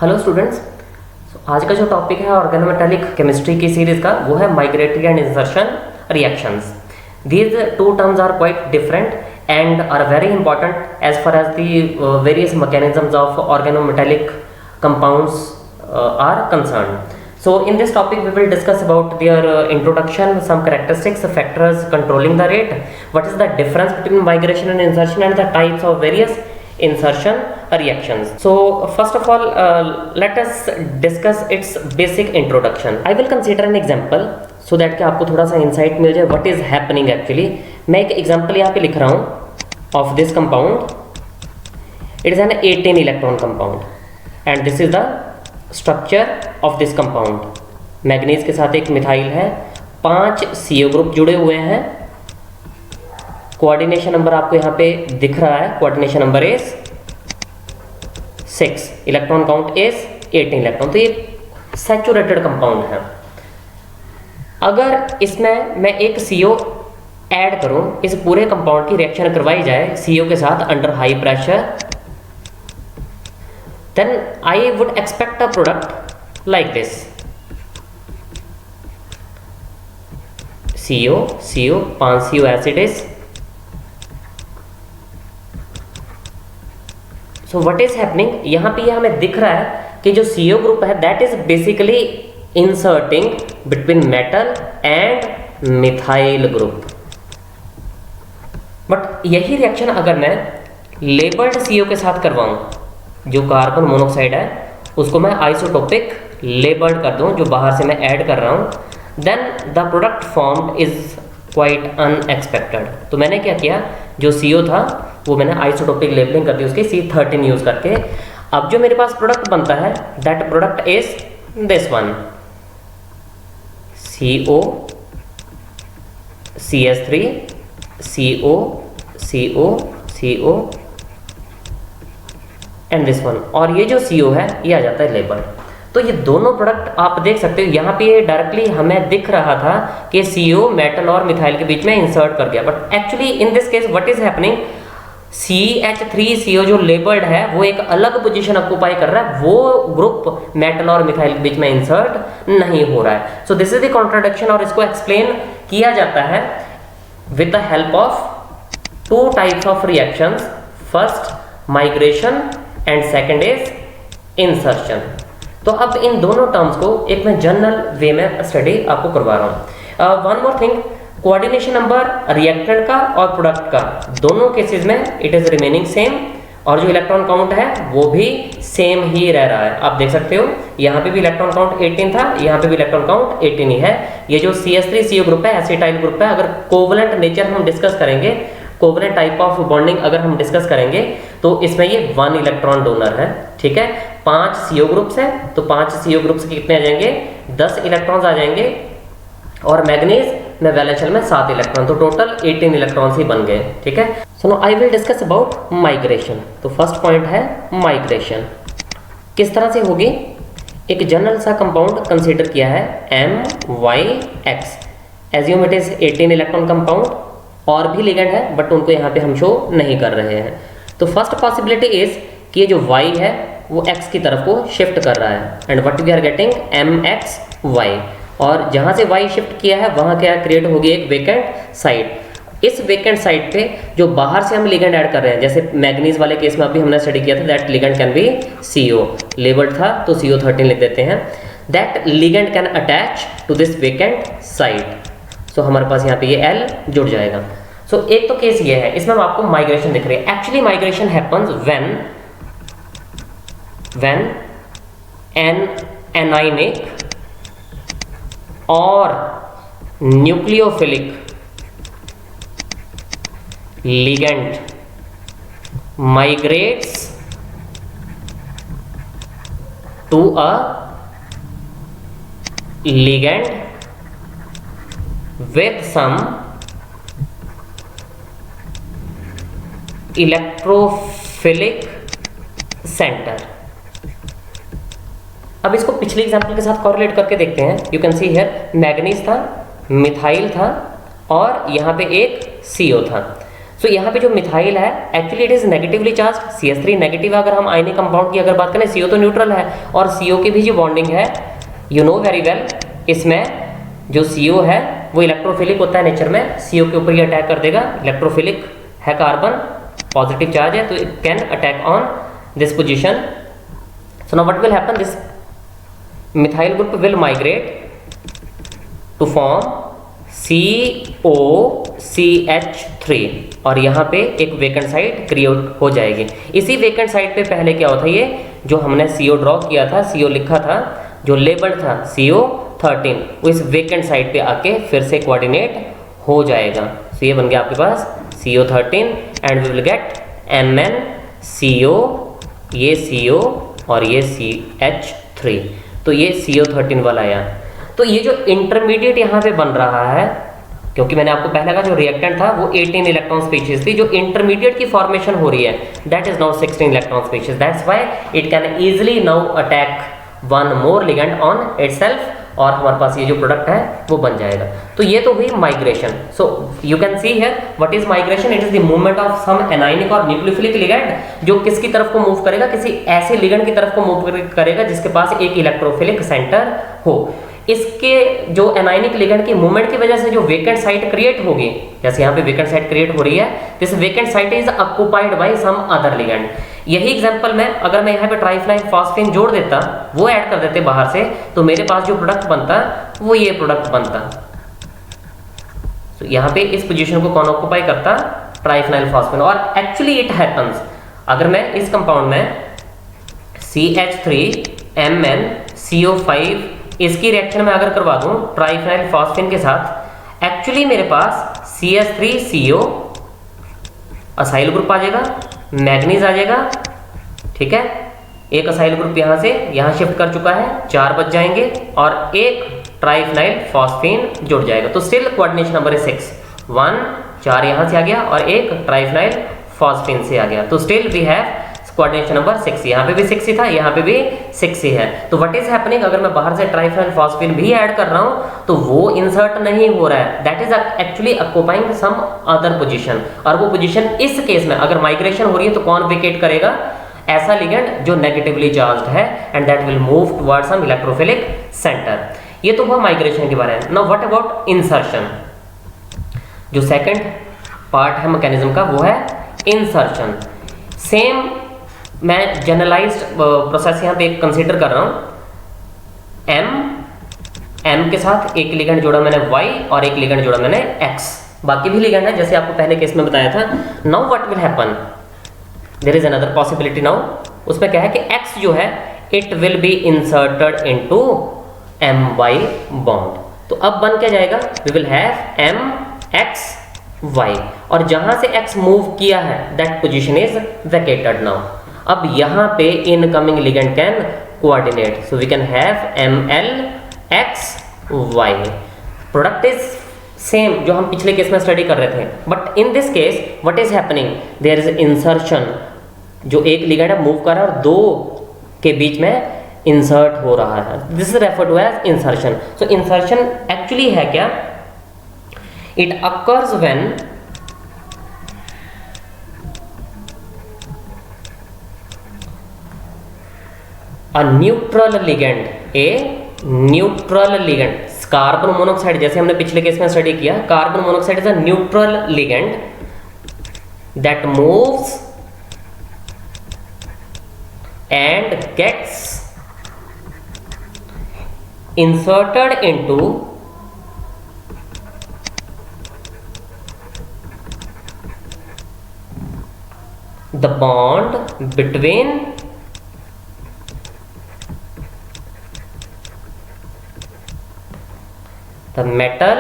Hello students. आज का जो टॉपिक है ऑर्गेनोमेटालिक केमिस्ट्री की सीरीज का वो है migratory and insertion reactions. These two terms are quite different and are very important as far as the various mechanisms of organometallic compounds are concern. So in this topic we will discuss about their introduction, some characteristics, factors controlling the rate, what is the difference between migration and insertion and the types of various insertion reactions. So first of all let us discuss its basic introduction. I will consider an example so that कि आपको थोड़ा सा insight मिल जाए what is happening actually. मैं एक example यहाँ पे लिख रहा हूँ of this compound. It is an 18 electron compound and this is the structure of this compound. Manganese के साथ एक मिथाइल है, 5 CO ग्रुप जुड़े हुए हैं. कोऑर्डिनेशन नंबर आपको यहाँ पे दिख रहा है, coordination number is 6, electron count is 18 electron. तो ये सैचुरेटेड कंपाउंड है. अगर इसमें मैं एक CO ऐड करूं, इस पूरे कंपाउंड की रिएक्शन करवाई जाए CO के साथ under high pressure, then I would expect a product like this. CO, 5 CO acid is. So what is happening? यहाँ पे हमें दिख रहा है कि जो CO ग्रुप है that is basically inserting between metal and methyl group. But यही रिएक्शन अगर मैं लेबल्ड CO के साथ करवाऊं, जो कार्बन मोनोक्साइड है उसको मैं आइसोटोपिक लेबल्ड कर दूं, जो बाहर से मैं ऐड कर रहा हूं, then the product formed is quite unexpected. तो मैंने क्या किया, जो CO था वो मैंने आइसोटोपिक लेबलिंग कर दी उसकी C13 यूज करके. अब जो मेरे पास प्रोडक्ट बनता है that product is this one, CO CS3 CO CO CO and this one, और ये जो CO है ये आ जाता है लेबल. तो ये दोनों प्रोडक्ट आप देख सकते हो यहाँ पे डायरेक्टली हमें दिख रहा था कि CO मेटल और मिथाइल के बीच में इंसर्ट कर दिया, but actually in this case what is happening, CH3CO जो लेबल्ड है वो एक अलग पोजीशन ऑक्यूपाई कर रहा है, वो ग्रुप मेटल और मिथाइल के बीच में इंसर्ट नहीं हो रहा है. So this is the contradiction, और इसको एक्सप्लेन किया जाता है with the help of 2 types of reactions. First migration and second is insertion. तो अब इन दोनों टर्म्स को एक मैं जनरल वे में स्टडी आपको करवा रहा हूँ. One more thing, coordination number reactant का और प्रोडक्ट का दोनों केसेस में इट इज रिमेनिंग सेम, और जो इलेक्ट्रॉन काउंट है वो भी सेम ही रह रहा है. आप देख सकते हो यहाँ पे भी इलेक्ट्रॉन काउंट 18 था, यहाँ पे भी इलेक्ट्रॉन काउंट 18 ही है. ये जो CH3CO ग्रुप है एसिटाइल ग्रुप है. अगर कोवलेंट नेचर हम डिस्कस करेंगे, कोवलेंट टाइप ऑफ बॉन्डिंग अगर हम डिस्कस करेंगे तो इसमें ये 1 इलेक्ट्रॉन डोनर है. ठीक है, 5 CO ग्रुप्स है, तो 5 CO ग्रुप्स के कितने आ जाएंगे, 10 इलेक्ट्रॉन्स आ जाएंगे, और मैग्नीज में वैलेंस शेल में 7 इलेक्ट्रॉन, तो टोटल 18 इलेक्ट्रॉन्स ही बन गए. ठीक है, so now I will discuss about migration. तो फर्स्ट पॉइंट है माइग्रेशन. किस तरह से होगी, एक जनरल सा कंपाउंड कंसीडर किया है MYX. Assume it is 18 electron compound, और भी लिगेंड है बट उनको यहाँ पे हम शो नहीं कर रहे हैं. तो फर्स्ट पॉसिबिलिटी इज कि ये जो Y है वो X की तरफ को शिफ्ट कर रहा है, and what we are getting MXY. और जहाँ से Y शिफ्ट किया है वहाँ क्या क्रिएट होगी, एक वेकेंट साइट. इस वेकेंट साइट पे जो बाहर से हम लिगेंड ऐड कर रहे हैं, जैसे मैग्नीज वाले केस में अभी हमने स्टडी किया था, that ligand can be CO, labelled था तो CO13 लिख देते हैं. That ligand can attach to this vacant site. So हमारे पास यहाँ पे ये L जुड़ जाएगा. सो एक तो केस ये है, इसमें हम आपको माइग्रेशन दिख रही है. Actually migration happens when an anionic और nucleophilic ligand migrates to a ligand with some electrophilic center. अब इसको पिछले एग्जांपल के साथ कोरिलेट करके देखते हैं. You can see here manganese था, मिथाइल था, और यहाँ पे एक CO था. सो यहाँ पे जो मिथाइल है actually it is negatively charge, CH3 negative है। अगर हम आयनिक कंपाउंड की अगर बात करें, CO तो न्यूट्रल है और CO की भी जो बॉन्डिंग है यू नो वेरी वेल, इसमें जो CO है वो इलेक्ट्रोफिलिक होता है नेचर में, CO के ऊपर ये अटैक कर देगा, इलेक्ट्रोफिलिक है कार्बन, पॉजिटिव चार्ज है तो it can attack on this position. So now what will happen, this methyl group will migrate to form COCH3 और यहाँ पे एक वेकेंट साइट क्रिएट हो जाएगी। इसी वेकेंट साइट पे पहले क्या होता है, ये जो हमने CO ड्रॉ किया था, CO लिखा था, जो लेबल था CO13, वो इस वेकेंट साइट पे आके फिर से कोऑर्डिनेट हो जाएगा। तो ये बन गया आपके पास CO13 and we will get MnCO, ये CO और ये CH3, तो ये CO13 वाला आया। तो ये जो इंटरमीडिएट यहाँ पे बन रहा है, क्योंकि मैंने आपको पहले कहा जो रिएक्टेंट था वो 18 इलेक्ट्रॉन स्पीशीज थी, जो इंटरमीडिएट की फॉर्मेशन हो रही है that is now 16 electron species, that's why it can easily now attack one more ligand on itself और हमारे पास ये जो प्रोडक्ट है वो बन जाएगा। तो ये तो हुई migration. So you can see here what is migration, it is the movement of some anionic और न्यूक्लियोफिलिक लिगेंड जो किसकी तरफ को मूव करेगा, किसी ऐसे लिगेंड की तरफ को मूव करेगा जिसके पास एक इलेक्ट्रोफिलिक सेंटर हो। इसके जो एनायनिक लिगेंड की मूवमेंट की वजह से जो वेकेंट साइट क्रिएट होगी, जैसे यहाँ पे वेकेंट साइट क्रिएट हो रही है, this vacant site is occupied by some other ligand. यही एग्जांपल में अगर मैं यहाँ पे ट्राइफ्लाइन फॉस्फेन जोड़ देता, वो ऐड कर देते बाहर से, तो मेरे पास जो प्रोडक्ट बनता वो ये प्रोडक्ट बनता। तो यहाँ पे इस पोजीशन को कौन ऑक्युपाई करता, ट्राइफ्लाइन फॉस्फेन। और एक्चुअली इट हैपेंस, अगर मैं इस कंपाउंड में CH3MnCO5 इसकी रिएक्शन में अगर करवा दूं ट्राइफेनाइल फॉस्फेन के साथ, एक्चुअली मेरे पास CH3CO असाइल ग्रुप आ जाएगा, मैग्नीज आ जाएगा, ठीक है। एक असाइल ग्रुप यहाँ से यहाँ शिफ्ट कर चुका है, 4 बच जाएंगे और एक ट्राइफेनाइल फॉस्फेन जुड़ जाएगा। तो स्टिल कोऑर्डिनेशन नंबर है 6, 1 4 यहाँ से आ गया और एक ट्राइफेनाइल फॉस्फेन से आ गया। तो still we have coordination number 6, यहाँ पे भी 6 ही था, यहाँ पे भी 6 ही है। तो व्हाट इज हैपनिंग, अगर मैं बाहर से ट्राइफेनाइल फॉस्फेन भी ऐड कर रहा हूँ तो वो इंसर्ट नहीं हो रहा है, that is actually occupying some other position. और वो पोजीशन इस केस में अगर माइग्रेशन हो रही है तो कौन वेकेट करेगा, ऐसा लिगेंड जो नेगेटिवली चार्ज्ड है and that will move towards some electrophilic centre. ये तो हुआ माइग्रेशन के बारे में। नाउ व्हाट अबाउट इंसर्शन, जो सेकंड पार्ट है मैकेनिज्म का वो है इंसर्शन। सेम मैं जनरलाइज्ड प्रोसेस यहाँ पे कंसीडर कर रहा हूँ, M के साथ एक लिगेंड जोड़ा मैंने Y और एक लिगेंड जोड़ा मैंने X, बाकी भी लिगेंड है जैसे आपको पहले केस में बताया था। Now what will happen, there is another possibility now, उसमें क्या है कि X जो है it will be inserted into My bond. तो अब बन क्या जाएगा, वी विल हैव MXY और जहां से X मूव किया है that position is vacated now. अब यहाँ पे incoming ligand can coordinate, so we can have MLXY। Product is same जो हम पिछले केस में स्टडी कर रहे थे, but in this case what is happening, there is insertion, जो एक लिगेंड है मूव कर रहा है और दो के बीच में इंसर्ट हो रहा है, this is referred to as insertion. So insertion actually है क्या, it occurs when a neutral ligand, a neutral ligand, carbon monoxide, जैसे हमने पिछले केस में स्टडी किया, carbon monoxide is a neutral ligand that moves and gets inserted into the bond between the metal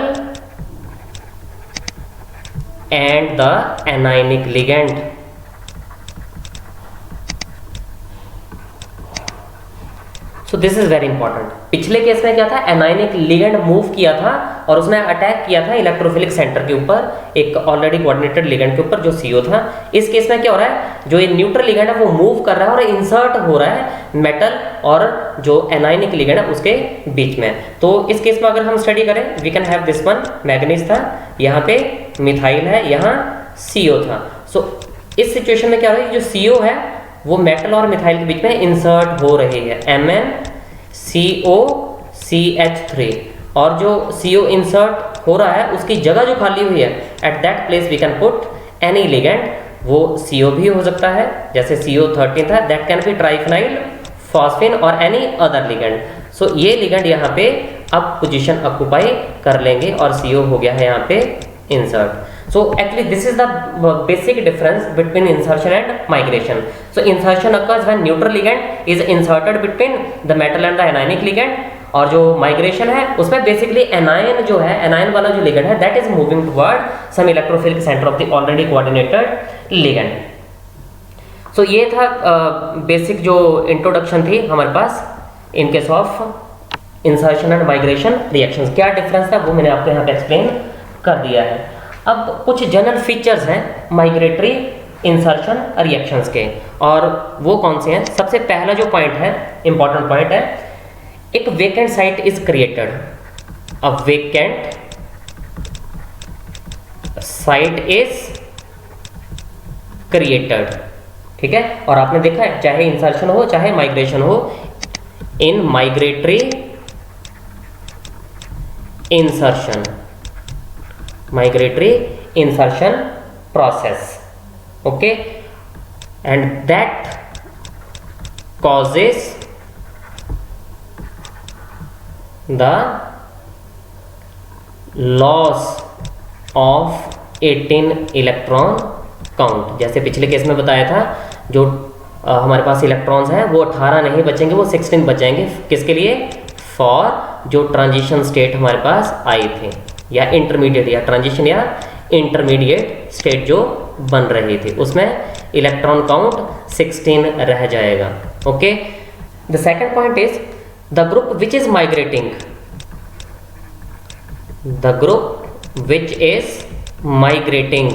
and the anionic ligand। So this is very important. पिछले case में क्या था, anionic ligand move किया था और उसने attack किया था इलेक्ट्रोफिलिक सेंटर के ऊपर, एक ऑलरेडी कोऑर्डिनेटेड लिगेंड के ऊपर जो CO था। इस केस में क्या हो रहा है, जो ये न्यूट्रल लिगेंड है वो मूव कर रहा है और इंसर्ट हो रहा है मेटल और जो एनायनिक लिगेंड है उसके बीच में। तो इस केस में अगर हम स्टडी करें, we can have this one, manganese था, यहाँ पे मिथाइल है, यहाँ CO था। सो इस सिचुएशन में क्या हो रहा है, जो CO है वो मेटल और मिथाइल के बीच में इंसर्ट हो रही है, MnCOCH3, और जो CO इंसर्ट हो रहा है उसकी जगह जो खाली हुई है, at that place we can put any ligand, वो CO भी हो सकता है, जैसे CO13 था, that can be triphenyl phosphine और एनी अदर लिगेंड। सो ये लिगेंड यहाँ पे अब पोजीशन ऑक्यूपाई कर लेंगे और CO हो गया है यहाँ पे insert. So actually this is the basic difference between insertion and migration. So insertion occurs when neutral ligand is inserted between the metal and the anionic ligand, और जो migration है उसमें basically anion जो है, anion वाला जो ligand है that is moving toward some electrophilic center of the already coordinated ligand. So ये था basic जो introduction थी हमारे पास in case of insertion and migration reactions. क्या difference था वो मैंने आपको यहाँ पे explain कर दिया है। अब कुछ जनरल फीचर्स हैं माइग्रेटरी इंसर्शन रिएक्शंस के, और वो कौन से हैं। सबसे पहला जो पॉइंट है, इंपॉर्टेंट पॉइंट है, एक vacant site is created, a vacant site is created, ठीक है। और आपने देखा है चाहे इंसर्शन हो चाहे माइग्रेशन हो, इन migratory insertion process, okay, and that causes the loss of 18 electron count. जैसे पिछले केस में बताया था, जो हमारे पास इलेक्ट्रॉन्स हैं वो 18 नहीं बचेंगे, वो 16 बचेंगे। किसके लिए? फॉर जो ट्रांजिशन स्टेट हमारे पास आई थी, या इंटरमीडिएट, या ट्रांजिशन या इंटरमीडिएट स्टेट जो बन रही थी, उसमें इलेक्ट्रॉन काउंट 16 रह जाएगा। Okay, the second point is the group which is migrating, the group which is migrating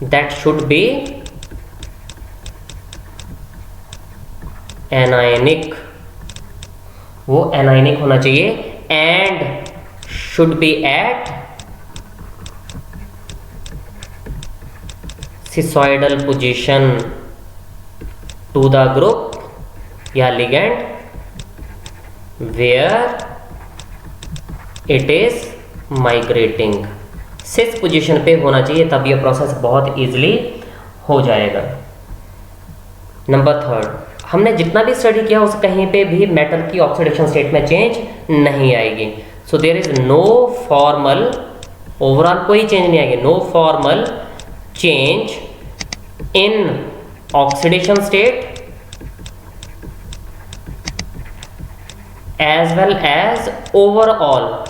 that should be anionic, वो एनायनिक होना चाहिए, and should be at cis-soidal position to the group या ligand where it is migrating। cis position पे होना चाहिए, तब यह process बहुत इजीली हो जाएगा। नंबर थर्ड, हमने जितना भी स्टडी किया उस कहीं पे भी मेटल की ऑक्सीडेशन स्टेट में चेंज नहीं आएगी। So there is no formal, overall कोई चेंज नहीं आएगी, no formal change in oxidation state as well as overall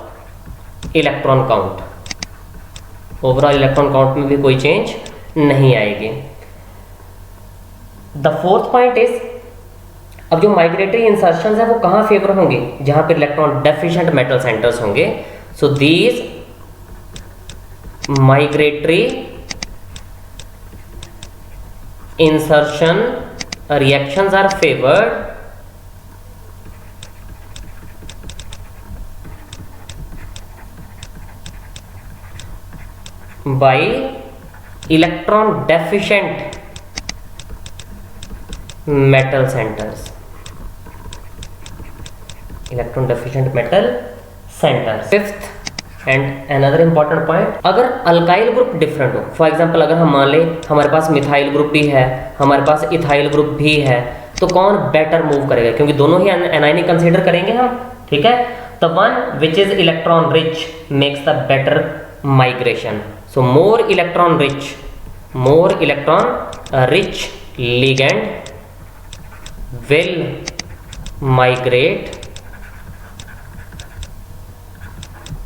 electron count, overall electron count में भी कोई चेंज नहीं आएगी। द फोर्थ पॉइंट इज, अब जो माइग्रेटरी इंसर्शन है वो कहाँ फेवर होंगे? जहां पर इलेक्ट्रॉन डेफिशिएंट मेटल सेंटर्स होंगे। So these migratory insertion reactions are favoured by electron deficient metal centres, electron deficient metal centre. Fifth and another important point, अगर अल्काइल ग्रुप डिफरेंट हो, for example अगर हम मान ले हमारे पास मिथाइल ग्रुप भी है, हमारे पास इथाइल ग्रुप भी है, तो कौन बेटर मूव करेगा? क्योंकि दोनों ही एनायनिक कंसीडर करेंगे हम, ठीक है। The one which is electron rich makes the better migration. So more electron rich ligand will migrate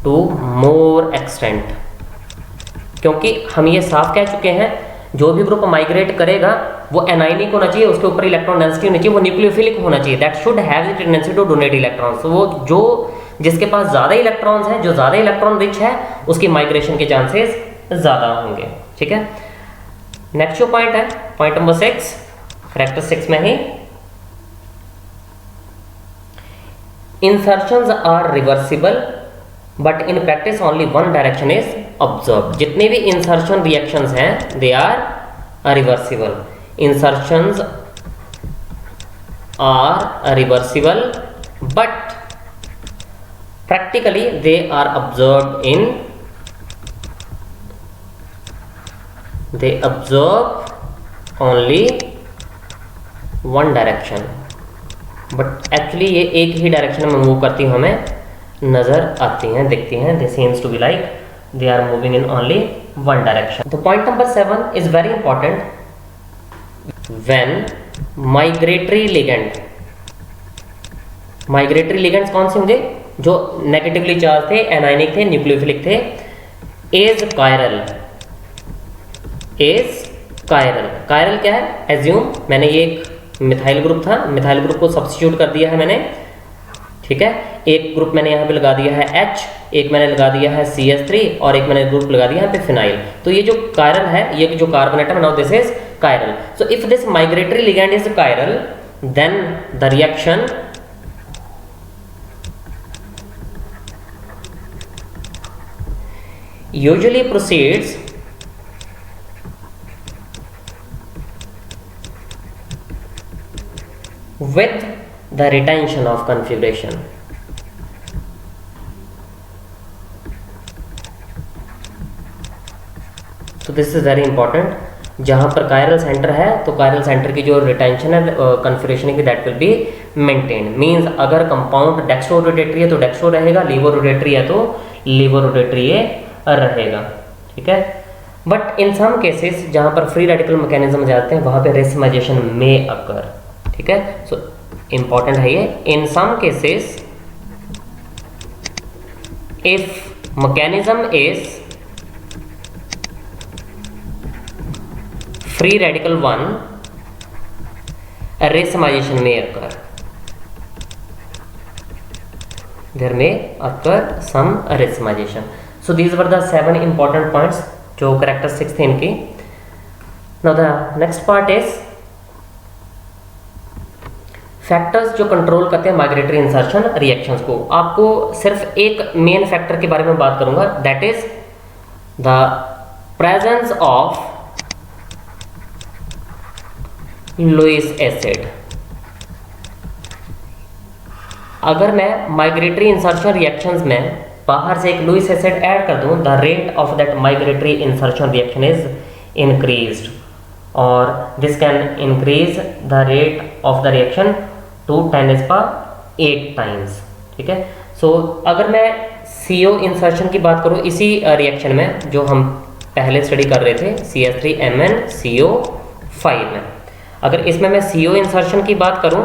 to more extent, क्योंकि हम ये साफ कह चुके हैं जो भी ग्रुप माइग्रेट करेगा वो एनायनिक होना चाहिए, उसके ऊपर इलेक्ट्रॉन डेंसिटी होनी चाहिए, वो न्यूक्लियोफिलिक होना चाहिए, that should have the tendency to donate electrons. वो जो जिसके पास ज़्यादा इलेक्ट्रॉन्स हैं, जो ज़्यादा इलेक्ट्रॉन रिच है, उसकी माइग्रेशन के चांसेस ज़्यादा होंगे, ठीक है। नेक्स्ट जो पॉइंट है, पॉइंट नंबर 6, कैरेक्टरिस्टिक्स में ही, insertions are reversible but in practice only one direction is observe. जितने भी इंसर्शन रिएक्शंस हैं they are reversible, insertions are reversible but practically they are observed in, they observe only one direction, but actually ये एक ही direction में move करती हुई हमें नजर आती हैं, दिखती हैं। They seems to be like they are moving in only one direction. तो point number 7 is very important. When migratory ligand, migratory ligands कौन से होंगे? जो नेगेटिवली चार्ज थे, एनायनिक थे, न्यूक्लियोफिलिक थे। As chiral, as chiral, chiral क्या है? एज्यूम मैंने ये एक मिथाइल ग्रुप था, मिथाइल ग्रुप को सब्स्टिट्यूट कर दिया है मैंने, ठीक है। एक ग्रुप मैंने यहाँ पे लगा दिया है H, एक मैंने लगा दिया है CH3 और एक मैंने ग्रुप लगा दिया है यहाँ पे फिनाइल। तो ये जो कायरल है, ये जो carbon atom, now this is chiral. So if this migratory ligand is chiral, then the reaction usually proceeds with the retention of configuration. So this is very important. जहाँ पर कायरल सेंटर है तो chiral centre की जो retention है configuration की, that will be maintain. Means अगर compound dextro rotatory है तो डेक्स्ट्रो रहेगा, लीवो रोटेटरी है तो लीवो रोटेटरी रहेगा, ठीक है। बट इन सम केसेस जहाँ पर फ्री रेडिकल मैकेनिज्म जाते हैं वहाँ पे रेसिमाइजेशन में अकर, ठीक है। सो इंपॉर्टेंट है ये। In some cases if mechanism is free radical 1, racemization may occur, there may occur some racemization. So these were the 7 important points जो characteristics थे इनकी। Now the next part is factors जो control करते हैं migratory insertion reactions को। आपको सिर्फ एक मेन फैक्टर के बारे में बात करूंगा, that is the presence of Lewis acid. अगर मैं माइग्रेटरी इंसर्शन रिएक्शंस में बाहर से एक लुईस एसिड ऐड कर दूं, the rate of that migratory insertion reaction is increased, और this can increase the rate of the reaction to 10⁸ times, ठीक है। सो अगर मैं CO इंसर्शन की बात करूं इसी रिएक्शन में जो हम पहले स्टडी कर रहे थे, CH3MnCO5 में, अगर इसमें मैं CO इंसर्शन की बात करूं,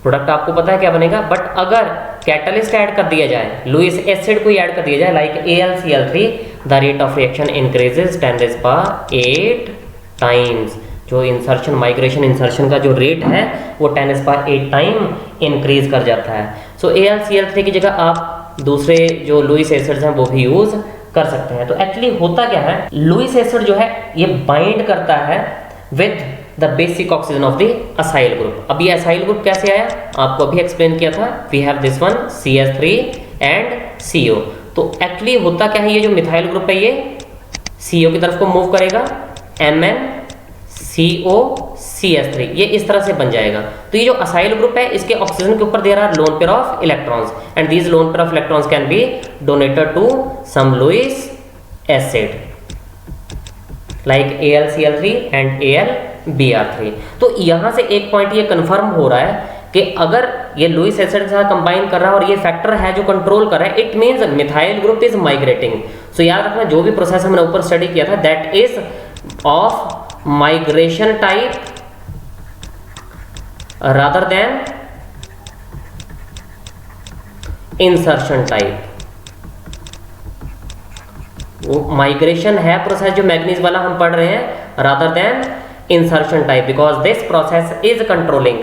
प्रोडक्ट आपको पता है क्या बनेगा। बट अगर कैटलिस्ट ऐड कर दिया जाए, लुईस एसिड को ऐड कर दिया जाए like AlCl3, the rate of reaction increases 10⁸ times. जो इंसर्शन माइग्रेशन इंसर्शन का जो रेट है वो 10⁸ टाइम इंक्रीज कर जाता है। सो AlCl3 की जगह आप दूसरे जो लुईस एसिड्स हैं वो भी यूज कर सकते हैं। तो एक्चुअली होता क्या है, लुईस एसिड जो है ये बाइंड करता है with the basic oxygen of the acyl group। अब ये acyl group कैसे आया, आपको अभी एक्सप्लेन किया था। we have this one CH3 and CO। तो एक्चुअली होता क्या है, ये जो मिथाइल ग्रुप है ये CO की तरफ को मूव करेगा, MnCO₂CH3 ये इस तरह से बन जाएगा। तो ये जो असाइल ग्रुप है इसके ऑक्सीजन के ऊपर there are lone pair of electrons, and these lone pair of electrons can be donated to some Lewis acid like AlCl3 and AlBr3। तो यहां से एक पॉइंट ये कंफर्म हो रहा है कि अगर ये लुईस एसिड के साथ कंबाइन कर रहा है और ये फैक्टर है जो कंट्रोल कर रहा है, it means methyl group is migrating. So याद रखना जो भी प्रोसेस हमने ऊपर स्टडी किया था that is of migration type rather than insertion type. वो माइग्रेशन है प्रोसेस जो मैग्नीज वाला हम पढ़ रहे हैं rather than insertion type, because this process is controlling.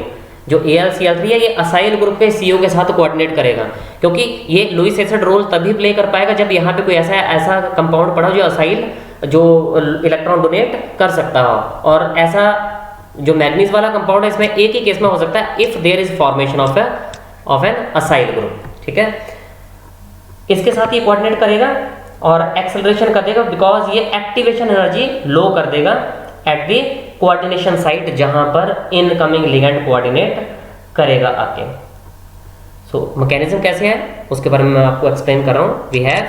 जो AlCl3 है ये असाइल ग्रुप के CO के साथ कोऑर्डिनेट करेगा, क्योंकि ये लुईस एसिड रोल तभी प्ले कर पाएगा जब यहाँ पे कोई ऐसा कंपाउंड पड़ा जो असाइल जो इलेक्ट्रॉन डोनेट कर सकता हो, और ऐसा जो मैग्नीज वाला कंपाउंड है इसमें एक ही केस में हो सकता है if there is formation of an acyl group, ठीक है। इसके साथ ये कोऑर्डिनेट करेगा और एक्सेलरेशन कर देगा बिकॉज ये एक्टिवेशन एनर्जी लो कर देगा एट द कोऑर्डिनेशन साइट जहां पर इनकमिंग लिगेंड कोऑर्डिनेट करेगा आके। सो मैकेनिज्म कैसे है उसके बारे में मैं आपको एक्सप्लेन कर रहा हूँ। वी हैव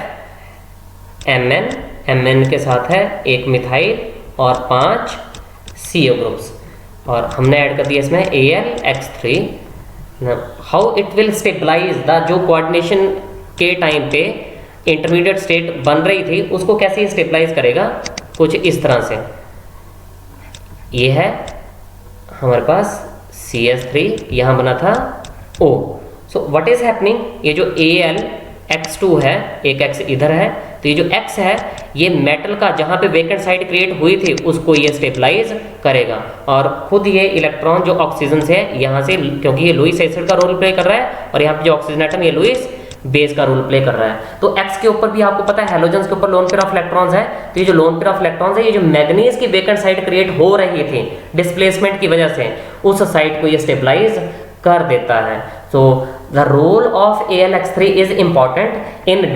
MN के साथ है एक मिथाइल और 5 CO ग्रुप्स और हमने ऐड कर दिया इसमें AlX3। How it will stabilise the जो कोऑर्डिनेशन के टाइम पे इंटरमीडिएट स्टेट बन रही थी उसको कैसे स्टेबलाइज करेगा, कुछ इस तरह से। ये है हमारे पास CH3 यहाँ बना था O। So what is happening, ये जो AlX2 है, एक X इधर है, तो ये जो X है ये मेटल का जहाँ पे वेकेंट साइड क्रिएट हुई थी उसको ये स्टेबलाइज करेगा और खुद ये इलेक्ट्रॉन जो ऑक्सीजन से है यहाँ से, क्योंकि ये लुईस एसिड का रोल प्ले कर रहा है और यहाँ पे जो ऑक्सीजन एटम ये लुईस बेस का रोल प्ले कर रहा है। तो X के ऊपर भी आपको पता है हेलोजन्स के ऊपर लोन पेयर ऑफ इलेक्ट्रॉन्स है, तो ये जो लोन पेयर ऑफ इलेक्ट्रॉन्स है ये जो मैग्नीज की वेकेंट साइड क्रिएट हो रही थी डिस्प्लेसमेंट की वजह से उस साइड को ये स्टेबलाइज कर देता है। So the role of AlX3 is important in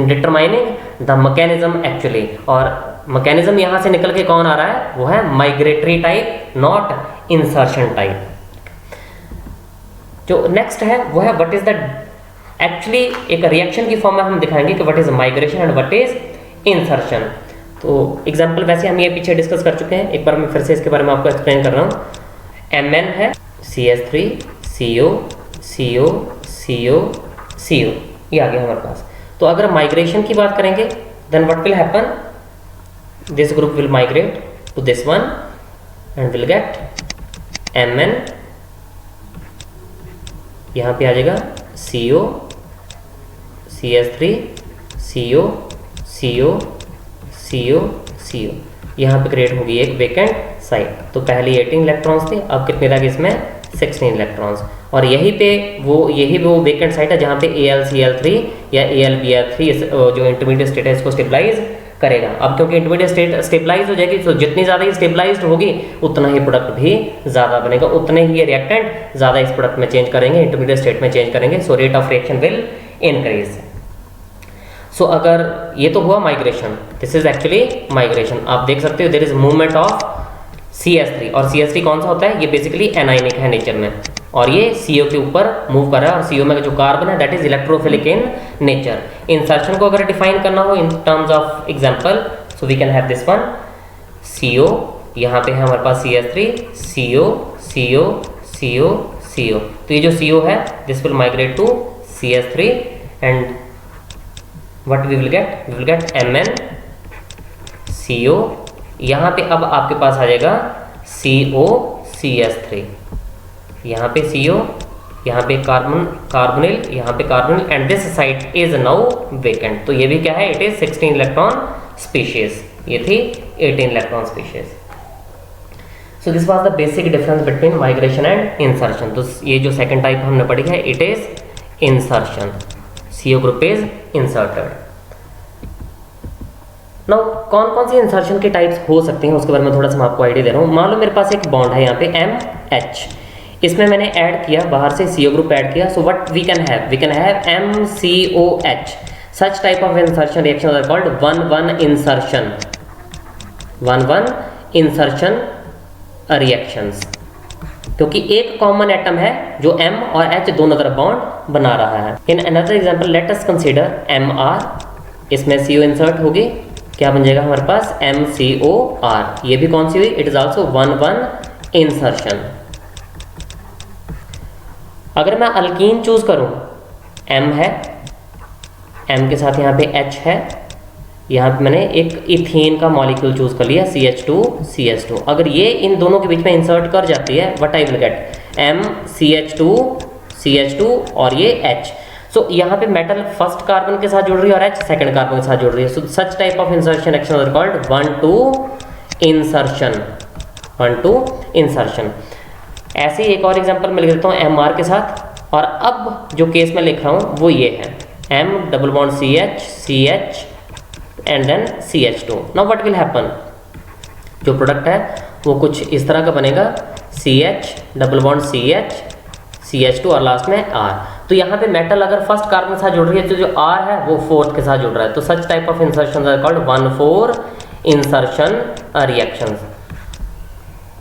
determining the mechanism actually. और मैकेनिज्म यहां से निकल के कौन आ रहा है, वो है migratory type, not insertion type. जो नेक्स्ट है वो है व्हाट इज द, एक्चुअली एक रिएक्शन की फॉर्म में हम दिखाएंगे कि what is migration and what is insertion. तो एग्जांपल वैसे हम ये पीछे डिस्कस कर चुके हैं, एक बार मैं फिर से इसके बारे में आपको एक्सप्लेन कर रहा हूँ। MN है CH3 CO CO CO CO, ये आ गया हमारे पास। तो अगर माइग्रेशन की बात करेंगे then what will happen, this group will migrate to this one and will get MN, यहाँ पे आ जाएगा CO CH3 CO CO CO CO, यहाँ पे क्रिएट होगी एक वेकेंट साइट। तो पहले 18 इलेक्ट्रॉन्स थे, अब कितने लगे इसमें 16 इलेक्ट्रॉन्स, और यही वो वेकेंट साइट है जहाँ पे AlCl3 या AlBr3 जो इंटरमीडिएट स्टेट है इसको स्टेबलाइज करेगा। अब क्योंकि इंटरमीडिएट स्टेट स्टेबलाइज हो जाएगी तो जितनी ज़्यादा ये स्टेबलाइज्ड होगी उतना ही प्रोडक्ट भी ज़्यादा बनेगा, उतने ही ये रिएक्टेंट ज़्यादा इस प्रोडक्ट में चेंज करेंगे, इंटरमीडिएट स्टेट में चेंज करेंगे। So rate of reaction will increase. So अगर ये तो हुआ migration, this is actually migration. आप देख सकते हो there is movement of CH3, और CH3 कौन सा होता है, ये बेसिकली एनायनिक है नेचर में और ये CO के ऊपर मूव कर रहा है और CO में जो कार्बन है that is electrophilic in nature. Insertion को अगर डिफाइन करना हो in terms of example, so we can have this one CO, यहाँ पे है हमारे पास CH3 CO CO CO CO। तो ये जो CO है this will migrate to CH3 and what we will get MN CO, यहाँ पे अब आपके पास आ जाएगा CO CH3, यहाँ पे CO, यहाँ पे कार्बोनिल, यहाँ पे carbonyl and this site is now vacant. तो ये भी क्या है, इट इज 16 इलेक्ट्रॉन स्पीशीज, ये थी 18 electron species. So this was the basic difference between migration and insertion. तो ये जो सेकंड टाइप हमने पढ़ी है it is insertion, CO group is inserted. Now कौन कौन सी इंसर्शन के टाइप्स हो सकते हैं उसके बारे में थोड़ा सा मैं आपको आइडिया दे रहा हूँ। मान लो मेरे पास एक बॉन्ड है यहाँ पे MH, इसमें मैंने ऐड किया, बाहर से CO ग्रुप ऐड किया, so what we can have MCOH। Such type of insertion reaction are called 1-1 insertion, 1-1 insertion reactions, क्योंकि एक कॉमन एटम है जो M और H दोनों तरफ बॉन्ड बना रहा है। In another example let us consider MR, इसमें CO इंसर्ट होगी, क्या बन जाएगा हमारे पास MCOR। ये भी कौन सी हुई, इट इज आल्सो 1-1 इंसर्शन। अगर मैं अल्कीन चूज करूं, M है, M के साथ यहाँ पे H है, यहाँ पे मैंने एक इथेन का मॉलिक्यूल चूज कर लिया CH2CH2। अगर ये इन दोनों के बीच में इंसर्ट कर जाती है what I will get MCH2CH2 और ये H। सो यहाँ पे मेटल फर्स्ट कार्बन के साथ जुड़ रही है और H सेकंड कार्बन के साथ जुड़ रही है। So such type of insertion reaction are called 1-2 insertion, 1-2 insertion. ऐसे ही एक और एग्जांपल मैं लिख देता हूँ MR के साथ, और अब जो केस मैं लिख रहा हूँ वो ये है M double bond CH and then CH2। Now what will happen, जो प्रोडक्ट है वो कुछ इस तरह का बनेगा, CH double bond CH CH2 और लास्ट में R। तो यहाँ पे मेटल अगर फर्स्ट कार्बन के साथ जुड़ रही है तो जो R है वो फोर्थ के साथ जुड़ रहा है, तो such type of insertion are called 1,4 insertion reactions.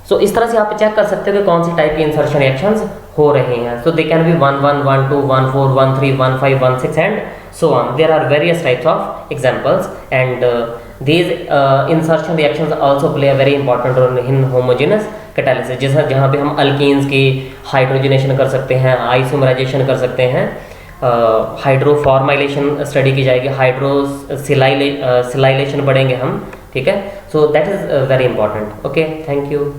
So इस तरह से आप चेक कर सकते हो कि कौन सी टाइप की इंसर्शन रिएक्शंस हो रही हैं। So they can be 1,1, 1,2, 1,4, 1,3, 1,5, 1,6 and so on. There are various types of examples, and these insertion reactions also play a very important role in homogeneous catalysis, जैसा जहाँ पे हम अल्कीन्स की हाइड्रोजनेशन कर सकते हैं, आइसोमराइजेशन कर सकते हैं, हाइड्रोफॉर्माइलेशन स्टडी की जाएगी, हाइड्रोसिलाइलेशन पढ़ेंगे हम, ठीक है। So that is very important. Okay, thank you.